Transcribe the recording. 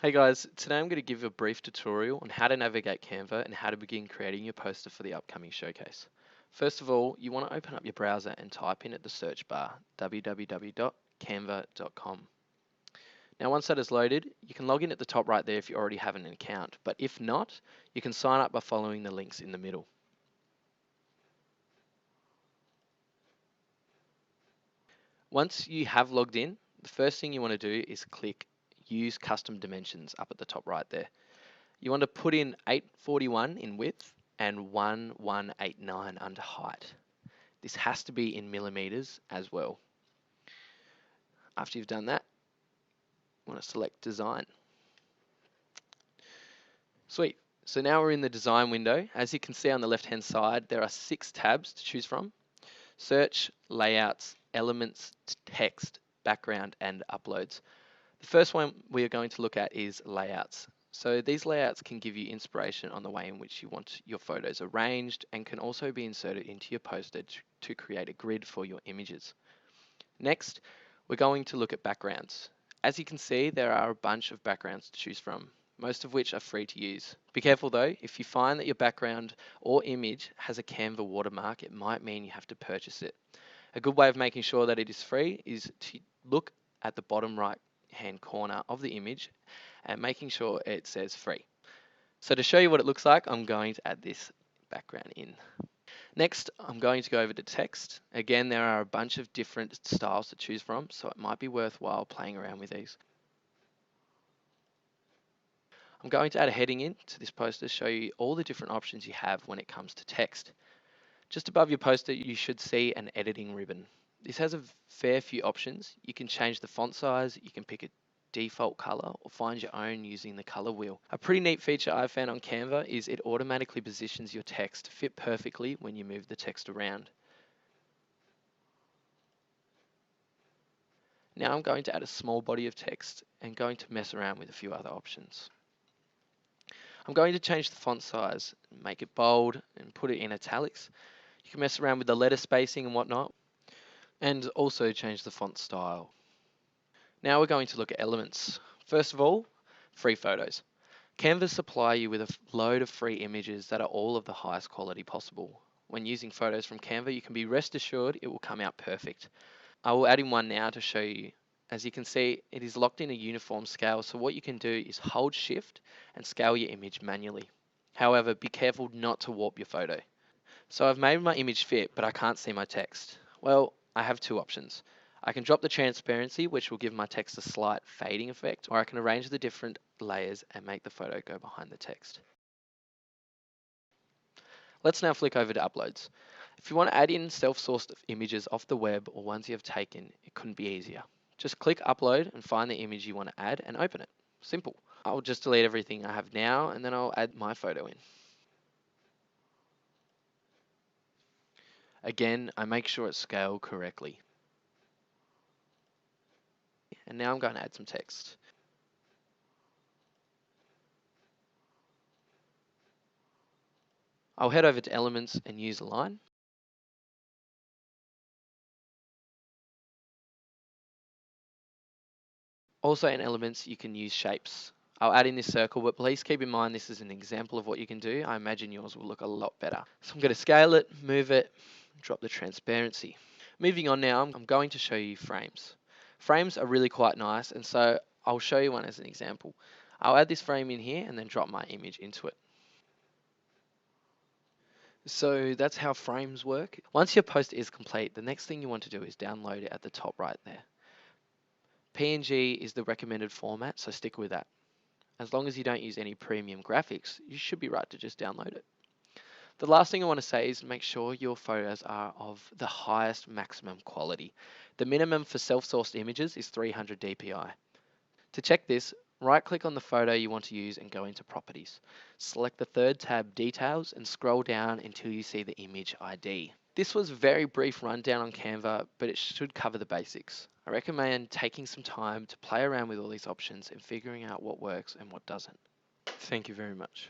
Hey guys, today I'm going to give a brief tutorial on how to navigate Canva and how to begin creating your poster for the upcoming showcase. First of all, you want to open up your browser and type in at the search bar www.canva.com. Now once that is loaded, you can log in at the top right there if you already have an account, but if not, you can sign up by following the links in the middle. Once you have logged in, the first thing you want to do is click Use Custom Dimensions up at the top right there. You want to put in 841 in width and 1189 under height. This has to be in millimeters as well. After you've done that, you want to select design. Sweet. So now we're in the design window. As you can see on the left hand side, there are 6 tabs to choose from: search, layouts, elements, text, background, and uploads. The first one we are going to look at is layouts. So these layouts can give you inspiration on the way in which you want your photos arranged and can also be inserted into your poster to create a grid for your images. Next, we're going to look at backgrounds. As you can see, there are a bunch of backgrounds to choose from, most of which are free to use. Be careful though, if you find that your background or image has a Canva watermark, it might mean you have to purchase it. A good way of making sure that it is free is to look at the bottom right hand corner of the image and making sure it says free. So to show you what it looks like, I'm going to add this background in. Next, I'm going to go over to text. Again, there are a bunch of different styles to choose from, so it might be worthwhile playing around with these. I'm going to add a heading in to this poster to show you all the different options you have when it comes to text. Just above your poster, you should see an editing ribbon. This has a fair few options. You can change the font size, you can pick a default color or find your own using the color wheel. A pretty neat feature I've found on Canva is it automatically positions your text to fit perfectly when you move the text around. Now I'm going to add a small body of text and going to mess around with a few other options. I'm going to change the font size, make it bold and put it in italics. You can mess around with the letter spacing and whatnot, and also change the font style. Now we're going to look at elements. First of all, free photos. Canva supply you with a load of free images that are all of the highest quality possible. When using photos from Canva, you can be rest assured it will come out perfect. I will add in one now to show you. As you can see, it is locked in a uniform scale, so what you can do is hold shift and scale your image manually. However, be careful not to warp your photo. So I've made my image fit, but I can't see my text. Well, I have two options. I can drop the transparency, which will give my text a slight fading effect, or I can arrange the different layers and make the photo go behind the text. Let's now flick over to uploads. If you want to add in self-sourced images off the web or ones you have taken, it couldn't be easier. Just click upload and find the image you want to add and open it. Simple. I'll just delete everything I have now and then I'll add my photo in. Again, I make sure it's scaled correctly. And now I'm going to add some text. I'll head over to Elements and use a line. Also in Elements, you can use shapes. I'll add in this circle, but please keep in mind this is an example of what you can do. I imagine yours will look a lot better. So I'm going to scale it, move it, drop the transparency. Moving on now, I'm going to show you frames. Frames are really quite nice, and so I'll show you one as an example. I'll add this frame in here and then drop my image into it. So that's how frames work. Once your post is complete, the next thing you want to do is download it at the top right there. PNG is the recommended format, so stick with that. As long as you don't use any premium graphics, you should be right to just download it. The last thing I want to say is make sure your photos are of the highest maximum quality. The minimum for self-sourced images is 300 dpi. To check this, right-click on the photo you want to use and go into Properties. Select the third tab, Details, and scroll down until you see the image ID. This was a very brief rundown on Canva, but it should cover the basics. I recommend taking some time to play around with all these options and figuring out what works and what doesn't. Thank you very much.